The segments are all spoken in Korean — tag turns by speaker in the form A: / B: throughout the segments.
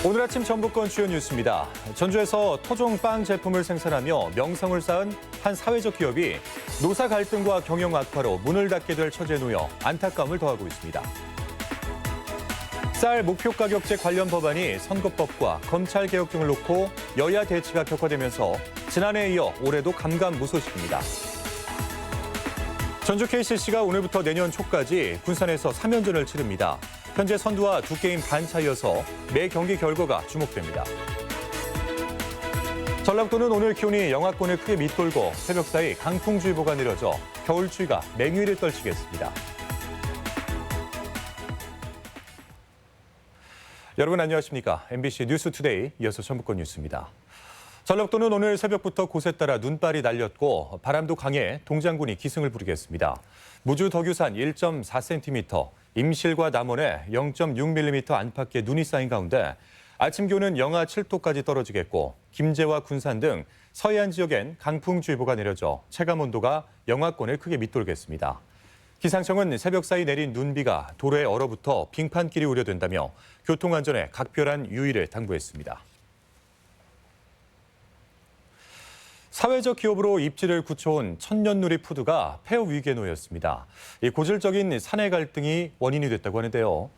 A: 오늘 아침 전북권 주요 뉴스입니다. 전주에서 토종 빵 제품을 생산하며 명성을 쌓은 한 사회적 기업이 노사 갈등과 경영 악화로 문을 닫게 될 처지에 놓여 안타까움을 더하고 있습니다. 쌀 목표 가격제 관련 법안이 선거법과 검찰 개혁 등을 놓고 여야 대치가 격화되면서 지난해에 이어 올해도 감감무소식입니다. 전주 KCC가 오늘부터 내년 초까지 군산에서 3연전을 치릅니다. 현재 선두와 2게임 반 차이여서 매 경기 결과가 주목됩니다. 전라북도는 오늘 기온이 영하권을 크게 밑돌고 새벽 사이 강풍주의보가 내려져 겨울추위가 맹위를 떨치겠습니다. 여러분 안녕하십니까? MBC 뉴스투데이 이어서 전북권 뉴스입니다. 전라북도는 오늘 새벽부터 곳에 따라 눈발이 날렸고 바람도 강해 동장군이 기승을 부리겠습니다. 무주 덕유산 1.4cm, 임실과 남원에 0.6mm 안팎의 눈이 쌓인 가운데 아침 기온은 영하 7도까지 떨어지겠고 김제와 군산 등 서해안 지역엔 강풍주의보가 내려져 체감온도가 영하권을 크게 밑돌겠습니다. 기상청은 새벽 사이 내린 눈비가 도로에 얼어붙어 빙판길이 우려된다며 교통안전에 각별한 유의를 당부했습니다. 사회적 기업으로 입지를 굳혀온 천년누리 푸드가 폐업 위기에 놓였습니다. 이 고질적인 사내 갈등이 원인이 됐다고 하는데요.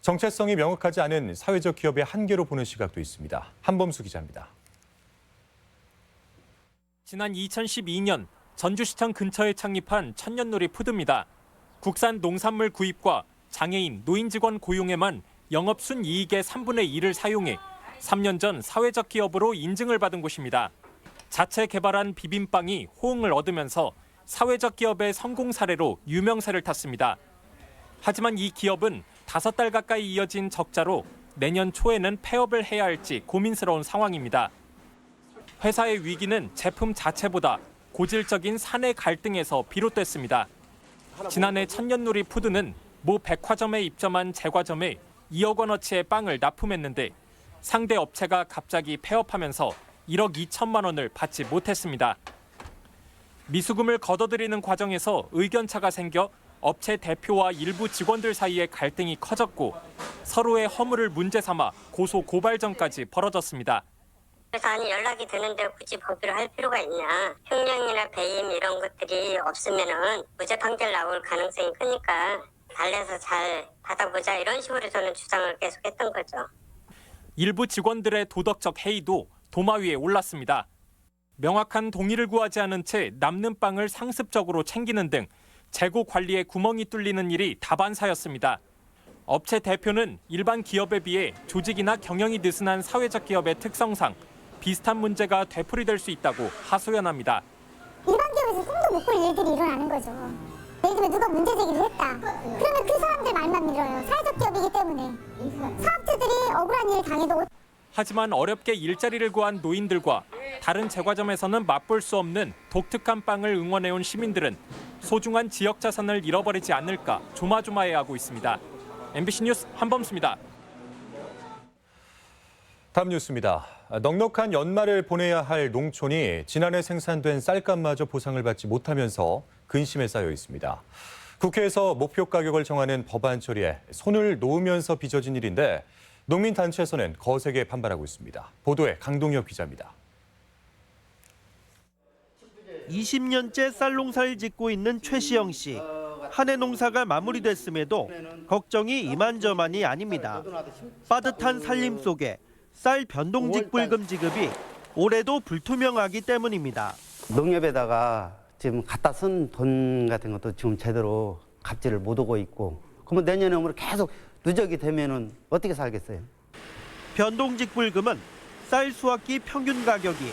A: 정체성이 명확하지 않은 사회적 기업의 한계로 보는 시각도 있습니다. 한범수 기자입니다.
B: 지난 2012년 전주시청 근처에 창립한 천년누리 푸드입니다. 국산 농산물 구입과 장애인, 노인 직원 고용에만 영업 순이익의 3분의 1을 사용해 3년 전 사회적 기업으로 인증을 받은 곳입니다. 자체 개발한 비빔빵이 호응을 얻으면서 사회적 기업의 성공 사례로 유명세를 탔습니다. 하지만 이 기업은 5달 가까이 이어진 적자로 내년 초에는 폐업을 해야 할지 고민스러운 상황입니다. 회사의 위기는 제품 자체보다 고질적인 사내 갈등에서 비롯됐습니다. 지난해 천년누리 푸드는 모 백화점에 입점한 제과점에 2억 원어치의 빵을 납품했는데 상대 업체가 갑자기 폐업하면서 1억 2천만 원을 받지 못했습니다. 미수금을 걷어들이는 과정에서 의견차가 생겨 업체 대표와 일부 직원들 사이에 갈등이 커졌고 서로의 허물을 문제 삼아 고소 고발전까지 벌어졌습니다.
C: 아니 연락이 되는데 굳이 법위로 할 필요가 있냐. 횡령이나 배임 이런 것들이 없으면은 무죄 판결 나올 가능성이 크니까 달래서 잘 받아보자 이런 식으로 저는 주장을 계속했던 거죠.
B: 일부 직원들의 도덕적 해이도 도마 위에 올랐습니다. 명확한 동의를 구하지 않은 채 남는 빵을 상습적으로 챙기는 등 재고 관리에 구멍이 뚫리는 일이 다반사였습니다. 업체 대표는 일반 기업에 비해 조직이나 경영이 느슨한 사회적 기업의 특성상 비슷한 문제가 되풀이될 수 있다고 하소연합니다.
D: 일반 기업에서 꿈도 못 꿀 일들이 일어나는 거죠. 예를 들면 누가 문제 제기를 했다. 그러면 그 사람들 말만 밀어요. 사회적 기업이기 때문에. 사업주들이 억울한 일을 당해도.
B: 하지만 어렵게 일자리를 구한 노인들과 다른 제과점에서는 맛볼 수 없는 독특한 빵을 응원해온 시민들은 소중한 지역 자산을 잃어버리지 않을까 조마조마해하고 있습니다. MBC 뉴스 한범수입니다.
A: 다음 뉴스입니다. 넉넉한 연말을 보내야 할 농촌이 지난해 생산된 쌀값마저 보상을 받지 못하면서 근심에 쌓여 있습니다. 국회에서 목표 가격을 정하는 법안 처리에 손을 놓으면서 빚어진 일인데 농민단체에서는 거세게 반발하고 있습니다. 보도에 강동엽 기자입니다.
E: 20년째 쌀농사를 짓고 있는 최시영 씨. 한 해 농사가 마무리됐음에도 걱정이 이만저만이 아닙니다. 빠듯한 살림 속에 쌀 변동직 불금 지급이 올해도 불투명하기 때문입니다.
F: 농협에다가 지금 갖다 쓴 돈 같은 것도 지금 제대로 갚지를 못하고 있고 그러면 내년에 오면 계속 누적이 되면은 어떻게 살겠어요?
E: 변동직 불금은 쌀 수확기 평균 가격이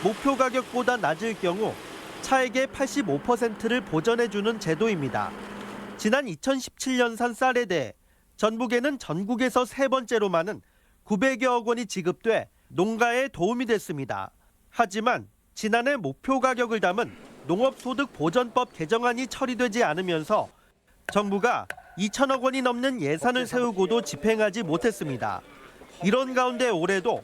E: 목표 가격보다 낮을 경우 차액의 85%를 보전해주는 제도입니다. 지난 2017년산 쌀에 대해 전북에는 전국에서 3번째로 많은 900여억 원이 지급돼 농가에 도움이 됐습니다. 하지만 지난해 목표 가격을 담은 농업소득보전법 개정안이 처리되지 않으면서 정부가 2천억 원이 넘는 예산을 세우고도 집행하지 못했습니다. 이런 가운데 올해도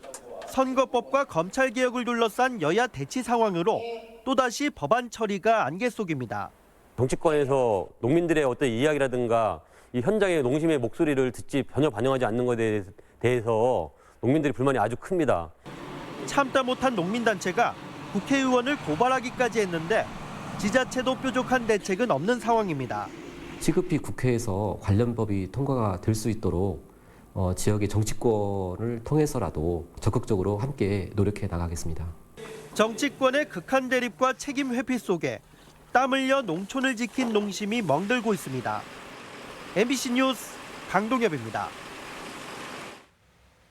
E: 선거법과 검찰개혁을 둘러싼 여야 대치 상황으로 또다시 법안 처리가 안개 속입니다.
G: 정치권에서 농민들의 어떤 이야기라든가 이 현장의 농심의 목소리를 듣지 전혀 반영하지 않는 것에 대해서 농민들이 불만이 아주 큽니다.
E: 참다 못한 농민단체가 국회의원을 고발하기까지 했는데 지자체도 뾰족한 대책은 없는 상황입니다.
H: 시급히 국회에서 관련 법이 통과가 될 수 있도록 지역의 정치권을 통해서라도 적극적으로 함께 노력해 나가겠습니다.
E: 정치권의 극한 대립과 책임 회피 속에 땀 흘려 농촌을 지킨 농심이 멍들고 있습니다. MBC 뉴스 강동엽입니다.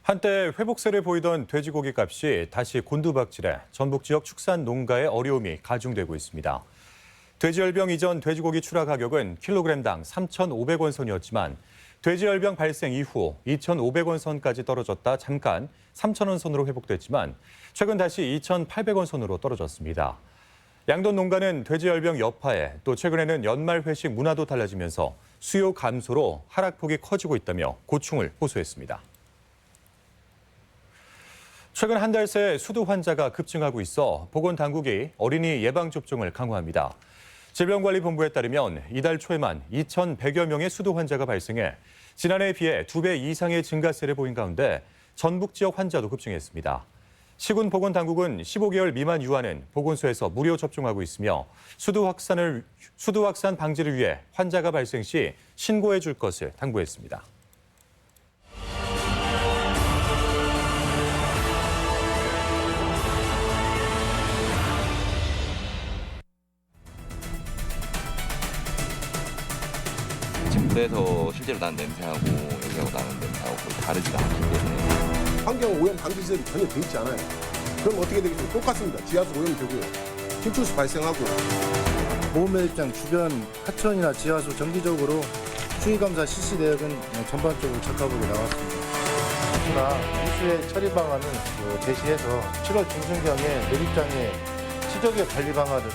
A: 한때 회복세를 보이던 돼지고기 값이 다시 곤두박질해 전북 지역 축산 농가의 어려움이 가중되고 있습니다. 돼지열병 이전 돼지고기 출하 가격은 킬로그램당 3,500원 선이었지만 돼지열병 발생 이후 2,500원 선까지 떨어졌다 잠깐 3,000원 선으로 회복됐지만 최근 다시 2,800원 선으로 떨어졌습니다. 양돈 농가는 돼지열병 여파에 또 최근에는 연말 회식 문화도 달라지면서 수요 감소로 하락폭이 커지고 있다며 고충을 호소했습니다. 최근 한 달 새 수두 환자가 급증하고 있어 보건당국이 어린이 예방접종을 강화합니다. 질병관리본부에 따르면 이달 초에만 2,100여 명의 수두 환자가 발생해 지난해에 비해 2배 이상의 증가세를 보인 가운데 전북 지역 환자도 급증했습니다. 시군보건당국은 15개월 미만 유아는 보건소에서 무료 접종하고 있으며 수두 확산 방지를 위해 환자가 발생 시 신고해 줄 것을 당부했습니다.
I: 집에서 실제로 나는 냄새하고 여기하고 나는 냄새하고 거의 다르지가 않기 때문에
J: 환경 오염 방지 시설이 전혀 돼 있지 않아요. 그럼 어떻게 되겠어요? 똑같습니다. 지하수 오염이 되고요. 침출수 발생하고.
K: 보온매립장 주변 하천이나 지하수 정기적으로 추위감사 실시 내역은 전반적으로 적합하게 나왔습니다. 이수의 처리 방안을 제시해서 7월 중순경에 매립장의 시적의 관리 방안을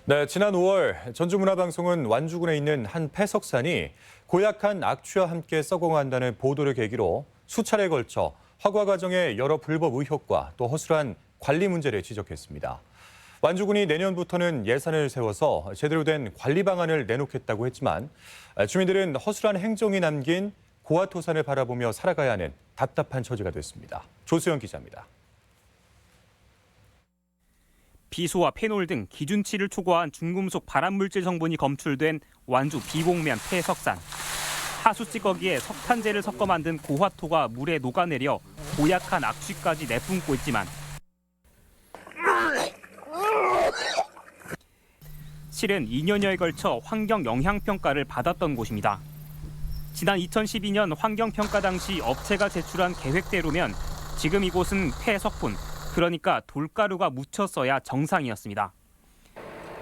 A: 네, 지난 5월 전주문화방송은 완주군에 있는 한 폐석산이 고약한 악취와 함께 썩어간다는 보도를 계기로 수차례에 걸쳐 허가 과정의 여러 불법 의혹과 또 허술한 관리 문제를 지적했습니다. 완주군이 내년부터는 예산을 세워서 제대로 된 관리 방안을 내놓겠다고 했지만 주민들은 허술한 행정이 남긴 고아토산을 바라보며 살아가야 하는 답답한 처지가 됐습니다. 조수영 기자입니다.
B: 비소와 페놀 등 기준치를 초과한 중금속 발암물질 성분이 검출된 완주 비봉면 폐석산. 하수 찌꺼기에 석탄재를 섞어 만든 고화토가 물에 녹아내려 고약한 악취까지 내뿜고 있지만 실은 2년여에 걸쳐 환경영향평가를 받았던 곳입니다. 지난 2012년 환경평가 당시 업체가 제출한 계획대로면 지금 이곳은 폐석분, 그러니까 돌가루가 묻혔어야 정상이었습니다.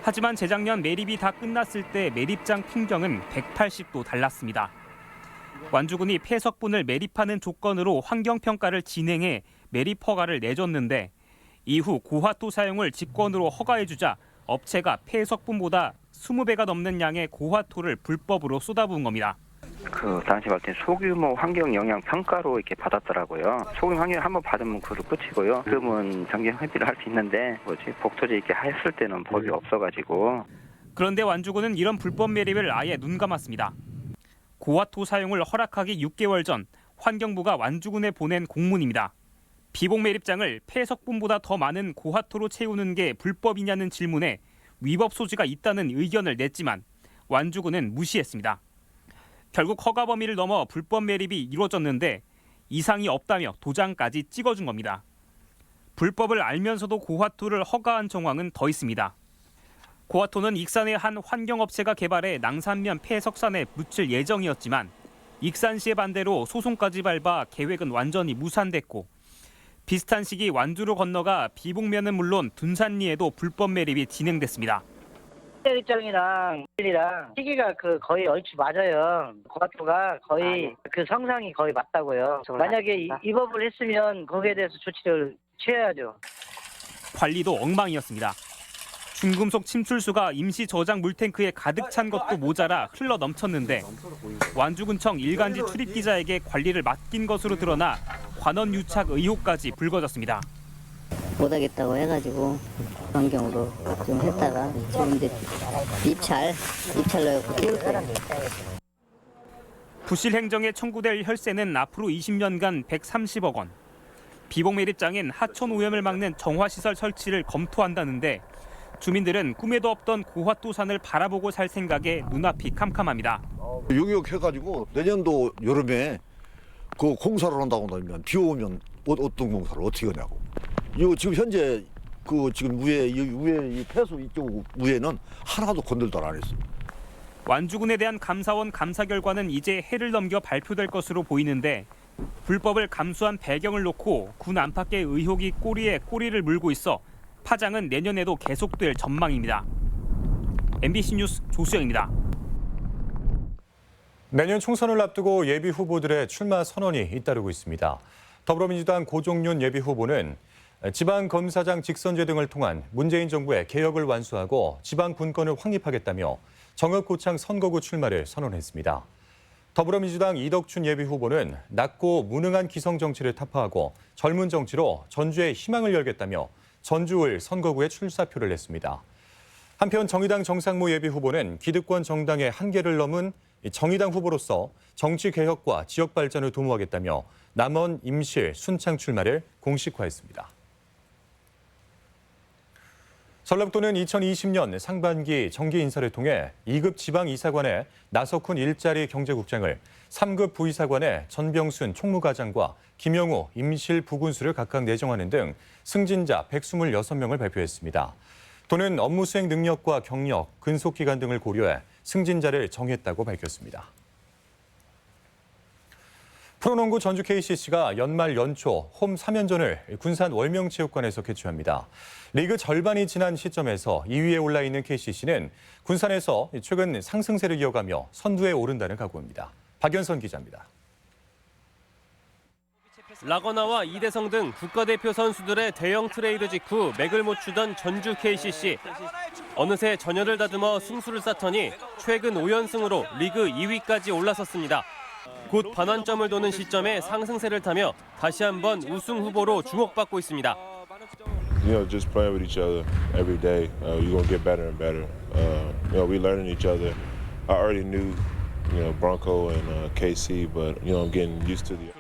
B: 하지만 재작년 매립이 다 끝났을 때 매립장 풍경은 180도 달랐습니다. 완주군이 폐석분을 매립하는 조건으로 환경평가를 진행해 매립 허가를 내줬는데 이후 고화토 사용을 직권으로 허가해주자 업체가 폐석분보다 20배가 넘는 양의 고화토를 불법으로 쏟아부은 겁니다.
L: 그 당시 봤을 때 소규모 환경 영향 평가로 이렇게 받았더라고요. 소규모 환경 한번 받으면 그로 끝이고요. 그러면 정경 회피를 할 수 있는데 복토제 이렇게 했을 때는 법이 없어가지고.
B: 그런데 완주군은 이런 불법 매립을 아예 눈감았습니다. 고화토 사용을 허락하기 6개월 전 환경부가 완주군에 보낸 공문입니다. 비봉 매립장을 폐석분보다 더 많은 고화토로 채우는 게 불법이냐는 질문에 위법 소지가 있다는 의견을 냈지만 완주군은 무시했습니다. 결국 허가 범위를 넘어 불법 매립이 이루어졌는데 이상이 없다며 도장까지 찍어준 겁니다. 불법을 알면서도 고화토를 허가한 정황은 더 있습니다. 고화토는 익산의 한 환경업체가 개발해 낭산면 폐석산에 묻힐 예정이었지만 익산시의 반대로 소송까지 밟아 계획은 완전히 무산됐고 비슷한 시기 완주로 건너가 비봉면은 물론 둔산리에도 불법 매립이 진행됐습니다.
M: 일정이랑 일이랑 시기가 거의 얼추 맞아요. 고화토가 거의 그 성상이 거의 맞다고요. 만약에 이 법을 했으면 거기에 대해서 조치를 취해야죠.
B: 관리도 엉망이었습니다. 중금속 침출수가 임시 저장 물탱크에 가득 찬 것도 모자라 흘러 넘쳤는데 완주군청 일간지 출입기자에게 관리를 맡긴 것으로 드러나 관원 유착 의혹까지 불거졌습니다.
N: 못하겠다고 해가지고 환경으로 좀 했다가 지금 이제 입찰로 띄울 거예요.
B: 부실 행정에 청구될 혈세는 앞으로 20년간 130억 원. 비봉 매립장인 하천 오염을 막는 정화시설 설치를 검토한다는데 주민들은 꿈에도 없던 고화도산을 바라보고 살 생각에 눈앞이 캄캄합니다.
O: 용역해가지고 내년도 여름에 그 공사를 한다고 하면 비 오면 어떤 공사를 어떻게 하냐고. 이거 지금 현재 그 지금 위에 이 폐수 이쪽 위에는 하나도 건들도 안 했어요.
B: 완주군에 대한 감사원 감사 결과는 이제 해를 넘겨 발표될 것으로 보이는데 불법을 감수한 배경을 놓고 군 안팎의 의혹이 꼬리에 꼬리를 물고 있어 파장은 내년에도 계속될 전망입니다. MBC 뉴스 조수영입니다.
A: 내년 총선을 앞두고 예비 후보들의 출마 선언이 잇따르고 있습니다. 더불어민주당 고종윤 예비 후보는 지방검사장 직선제 등을 통한 문재인 정부의 개혁을 완수하고 지방 분권을 확립하겠다며 정읍고창 선거구 출마를 선언했습니다. 더불어민주당 이덕춘 예비 후보는 낮고 무능한 기성 정치를 타파하고 젊은 정치로 전주에 희망을 열겠다며 전주을 선거구에 출사표를 냈습니다. 한편 정의당 정상무 예비 후보는 기득권 정당의 한계를 넘은 정의당 후보로서 정치 개혁과 지역 발전을 도모하겠다며 남원, 임실, 순창 출마를 공식화했습니다. 전라북도는 2020년 상반기 정기 인사를 통해 2급 지방이사관의 나석훈 일자리 경제국장을 3급 부이사관의 전병순 총무과장과 김영우 임실 부군수를 각각 내정하는 등 승진자 126명을 발표했습니다. 도는 업무 수행 능력과 경력, 근속기간 등을 고려해 승진자를 정했다고 밝혔습니다. 프로농구 전주 KCC가 연말 연초 홈 3연전을 군산 월명체육관에서 개최합니다. 리그 절반이 지난 시점에서 2위에 올라 있는 KCC는 군산에서 최근 상승세를 이어가며 선두에 오른다는 각오입니다. 박연선 기자입니다.
P: 라거나와 이대성 등 국가대표 선수들의 대형 트레이드 직후 맥을 못 추던 전주 KCC. 어느새 전열을 다듬어 승수를 쌓더니 최근 5연승으로 리그 2위까지 올라섰습니다. 곧 반환점을 도는 시점에 상승세를 타며 다시 한번 우승 후보로 주목받고 있습니다.
Q: Just playing with each other every day, you're gonna get better and better. We learning each other. I already knew, Bronco and KC, but I'm getting used to the.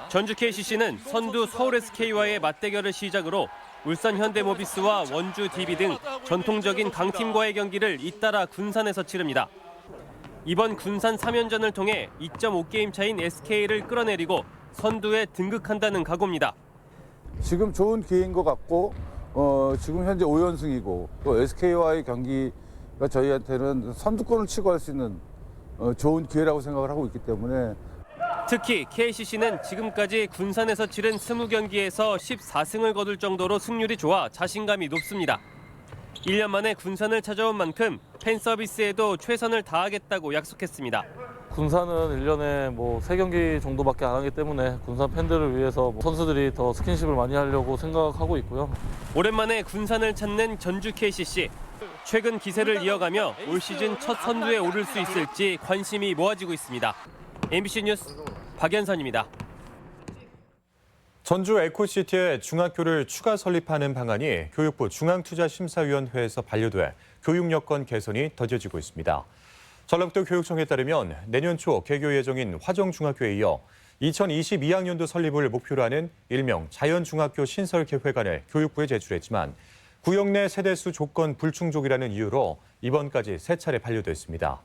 P: 전주 KCC는 선두 서울 SK와의 맞대결을 시작으로 울산 현대모비스와 원주 DB 등 전통적인 강팀과의 경기를 잇따라 군산에서 치릅니다. 이번 군산 3연전을 통해 2.5게임 차인 SK를 끌어내리고 선두에 등극한다는 각오입니다.
R: 지금 좋은 기회인 것 같고 지금 현재 5연승이고 또 SK와의 경기가 저희한테는 선두권을 치고 할 수 있는 좋은 기회라고 생각을 하고 있기 때문에
P: 특히 KCC는 지금까지 군산에서 치른 20경기에서 14승을 거둘 정도로 승률이 좋아 자신감이 높습니다. 1년 만에 군산을 찾아온 만큼 팬 서비스에도 최선을 다하겠다고 약속했습니다.
S: 군산은 1년에 3경기 정도밖에 안 하기 때문에 군산 팬들을 위해서 선수들이 더 스킨십을 많이 하려고 생각하고 있고요.
P: 오랜만에 군산을 찾는 전주 KCC. 최근 기세를 이어가며 올 시즌 첫 선두에 오를 수 있을지 관심이 모아지고 있습니다. MBC 뉴스 박연선입니다.
A: 전주 에코시티에 중학교를 추가 설립하는 방안이 교육부 중앙투자심사위원회에서 반려돼 교육 여건 개선이 더뎌지고 있습니다. 전라북도 교육청에 따르면 내년 초 개교 예정인 화정중학교에 이어 2022학년도 설립을 목표로 하는 일명 자연중학교 신설 계획안을 교육부에 제출했지만 구역 내 세대수 조건 불충족이라는 이유로 이번까지 3차례 반려됐습니다.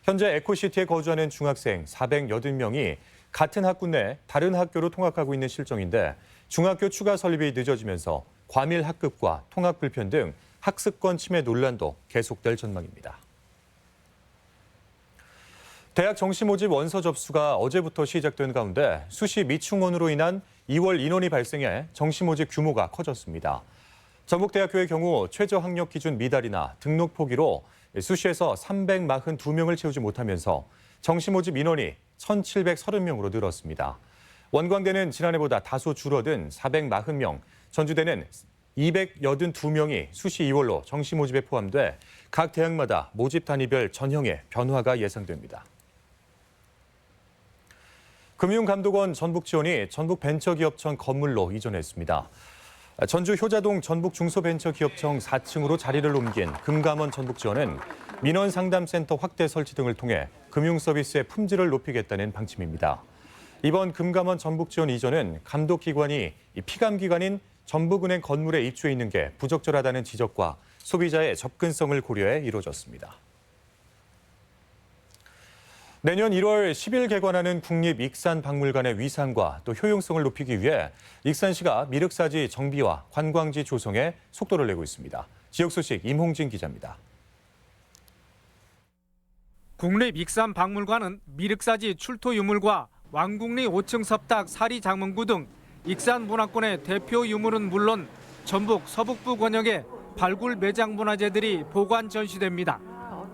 A: 현재 에코시티에 거주하는 중학생 480명이 같은 학군 내 다른 학교로 통학하고 있는 실정인데 중학교 추가 설립이 늦어지면서 과밀 학급과 통학 불편 등 학습권 침해 논란도 계속될 전망입니다. 대학 정시 모집 원서 접수가 어제부터 시작된 가운데 수시 미충원으로 인한 2월 인원이 발생해 정시 모집 규모가 커졌습니다. 전북대학교의 경우 최저 학력 기준 미달이나 등록 포기로 수시에서 342명을 채우지 못하면서 정시 모집 인원이 1,730명으로 늘었습니다. 원광대는 지난해보다 다소 줄어든 440명, 전주대는 282명이 수시 2월로 정시 모집에 포함돼 각 대학마다 모집 단위별 전형의 변화가 예상됩니다. 금융감독원 전북지원이 전북벤처기업청 건물로 이전했습니다. 전주 효자동 전북중소벤처기업청 4층으로 자리를 옮긴 금감원 전북지원은 민원상담센터 확대 설치 등을 통해 금융서비스의 품질을 높이겠다는 방침입니다. 이번 금감원 전북지원 이전은 감독기관이 피감기관인 전북은행 건물에 입주해 있는 게 부적절하다는 지적과 소비자의 접근성을 고려해 이루어졌습니다. 내년 1월 10일 개관하는 국립익산박물관의 위상과 또 효용성을 높이기 위해 익산시가 미륵사지 정비와 관광지 조성에 속도를 내고 있습니다. 지역 소식 임홍진 기자입니다.
T: 국립익산박물관은 미륵사지 출토 유물과 왕궁리 5층 석탑 사리 장문구 등 익산 문화권의 대표 유물은 물론 전북 서북부 권역의 발굴 매장 문화재들이 보관 전시됩니다.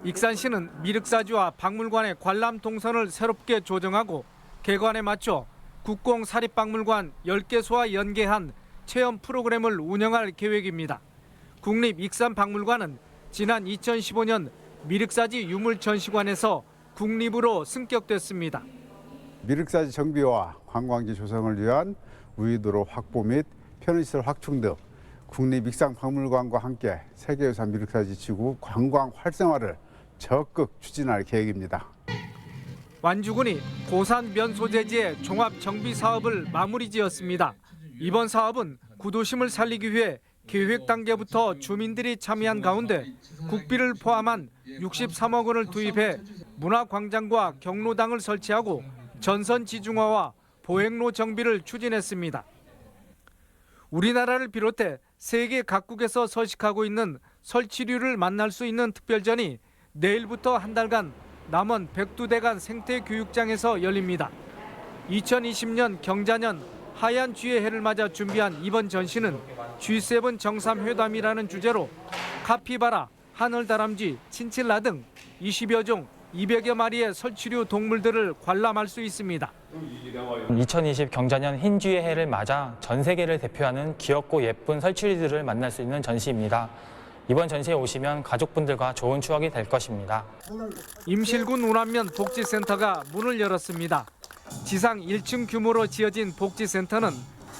T: 익산시는 미륵사지와 박물관의 관람 동선을 새롭게 조정하고 개관에 맞춰 국공 사립박물관 10개소와 연계한 체험 프로그램을 운영할 계획입니다. 국립익산박물관은 지난 2015년 미륵사지 유물 전시관에서 국립으로 승격됐습니다.
U: 미륵사지 정비와 관광지 조성을 위한 우이도로 확보 및 편의시설 확충 등 국립익산박물관과 함께 세계유산 미륵사지 지구 관광 활성화를 적극 추진할 계획입니다.
T: 완주군이 고산 면 소재지의 종합 정비 사업을 마무리 지었습니다. 이번 사업은 구도심을 살리기 위해 계획 단계부터 주민들이 참여한 가운데 국비를 포함한 63억 원을 투입해 문화광장과 경로당을 설치하고 전선 지중화와 보행로 정비를 추진했습니다. 우리나라를 비롯해 세계 각국에서 서식하고 있는 설치류를 만날 수 있는 특별전이 내일부터 한 달간 남원 백두대간 생태교육장에서 열립니다. 2020년 경자년 하얀 쥐의 해를 맞아 준비한 이번 전시는 G7 정상회담이라는 주제로 카피바라, 하늘다람쥐, 친칠라 등 20여 종 200여 마리의 설치류 동물들을 관람할 수 있습니다.
V: 2020 경자년 흰쥐의 해를 맞아 전 세계를 대표하는 귀엽고 예쁜 설치류들을 만날 수 있는 전시입니다. 이번 전시에 오시면 가족분들과 좋은 추억이 될 것입니다.
T: 임실군 운암면 복지센터가 문을 열었습니다. 지상 1층 규모로 지어진 복지센터는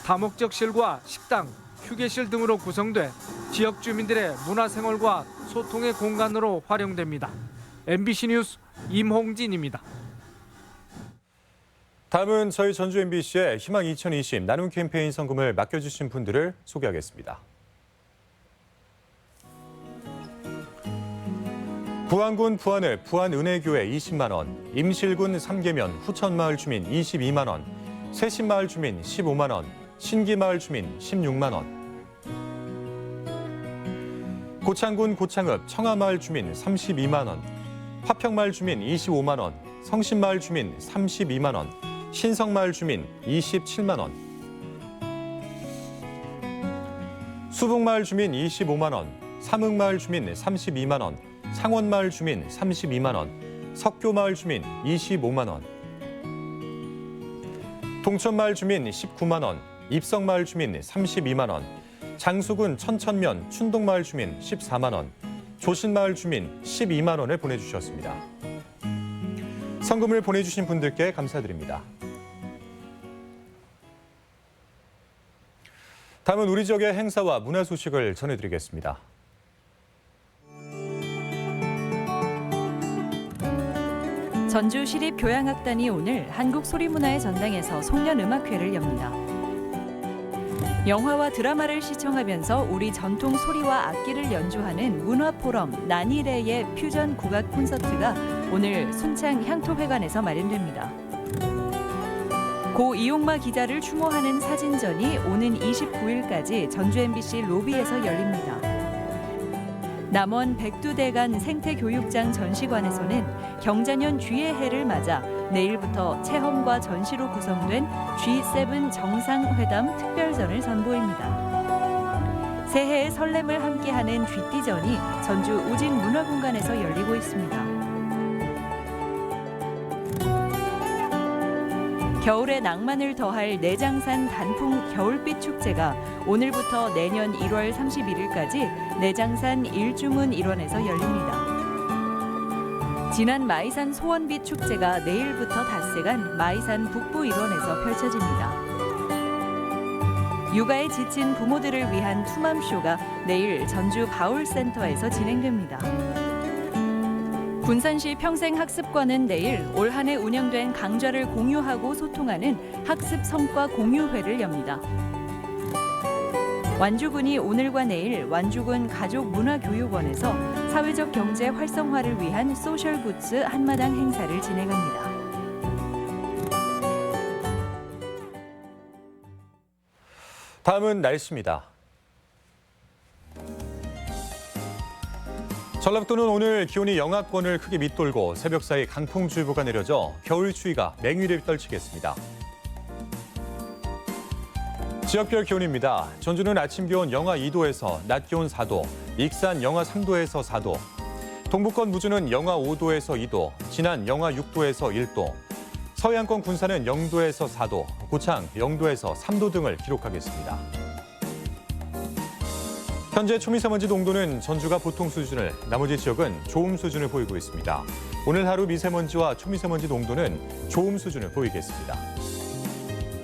T: 다목적실과 식당, 휴게실 등으로 구성돼 지역 주민들의 문화생활과 소통의 공간으로 활용됩니다. MBC 뉴스 임홍진입니다.
A: 다음은 저희 전주 MBC의 희망 2020 나눔 캠페인 성금을 맡겨주신 분들을 소개하겠습니다. 부안군 부안읍 부안은혜교회 20만 원, 임실군 삼계면 후천마을 주민 22만 원, 세신마을 주민 15만 원, 신기마을 주민 16만 원. 고창군 고창읍 청하마을 주민 32만 원, 화평마을 주민 25만 원, 성신마을 주민 32만 원, 신성마을 주민 27만 원. 수북마을 주민 25만 원, 삼흥마을 주민 32만 원, 창원마을 주민 32만 원, 석교마을 주민 25만 원. 동천마을 주민 19만 원, 입성마을 주민 32만 원, 장수군 천천면 춘동마을 주민 14만 원, 조신마을 주민 12만 원을 보내주셨습니다. 성금을 보내주신 분들께 감사드립니다. 다음은 우리 지역의 행사와 문화 소식을 전해드리겠습니다.
W: 전주시립교향악단이 오늘 한국소리문화의 전당에서 송년음악회를 엽니다. 영화와 드라마를 시청하면서 우리 전통 소리와 악기를 연주하는 문화포럼 난이레의 퓨전 국악 콘서트가 오늘 순창 향토회관에서 마련됩니다. 고 이용마 기자를 추모하는 사진전이 오는 29일까지 전주 MBC 로비에서 열립니다. 남원 백두대간 생태교육장 전시관에서는 경자년 쥐의 해를 맞아 내일부터 체험과 전시로 구성된 G7 정상회담 특별전을 선보입니다. 새해의 설렘을 함께하는 쥐띠전이 전주 우진문화공간에서 열리고 있습니다. 겨울의 낭만을 더할 내장산 단풍 겨울빛 축제가 오늘부터 내년 1월 31일까지 내장산 일주문 일원에서 열립니다. 지난 마이산 소원빛 축제가 내일부터 닷새간 마이산 북부 일원에서 펼쳐집니다. 육아에 지친 부모들을 위한 투맘쇼가 내일 전주 바울센터에서 진행됩니다. 군산시 평생학습관은 내일 올 한 해 운영된 강좌를 공유하고 소통하는 학습 성과 공유회를 엽니다. 완주군이 오늘과 내일 완주군 가족문화교육원에서 사회적 경제 활성화를 위한 소셜굿즈 한마당 행사를 진행합니다.
A: 다음은 날씨입니다. 전라북도는 오늘 기온이 영하권을 크게 밑돌고 새벽 사이 강풍주의보가 내려져 겨울 추위가 맹위를 떨치겠습니다. 지역별 기온입니다. 전주는 아침 기온 영하 2도에서 낮 기온 4도, 익산 영하 3도에서 4도, 동부권 무주는 영하 5도에서 2도, 진안 영하 6도에서 1도, 서해안권 군산은 0도에서 4도, 고창 0도에서 3도 등을 기록하겠습니다. 현재 초미세먼지 농도는 전주가 보통 수준을, 나머지 지역은 좋음 수준을 보이고 있습니다. 오늘 하루 미세먼지와 초미세먼지 농도는 좋음 수준을 보이겠습니다.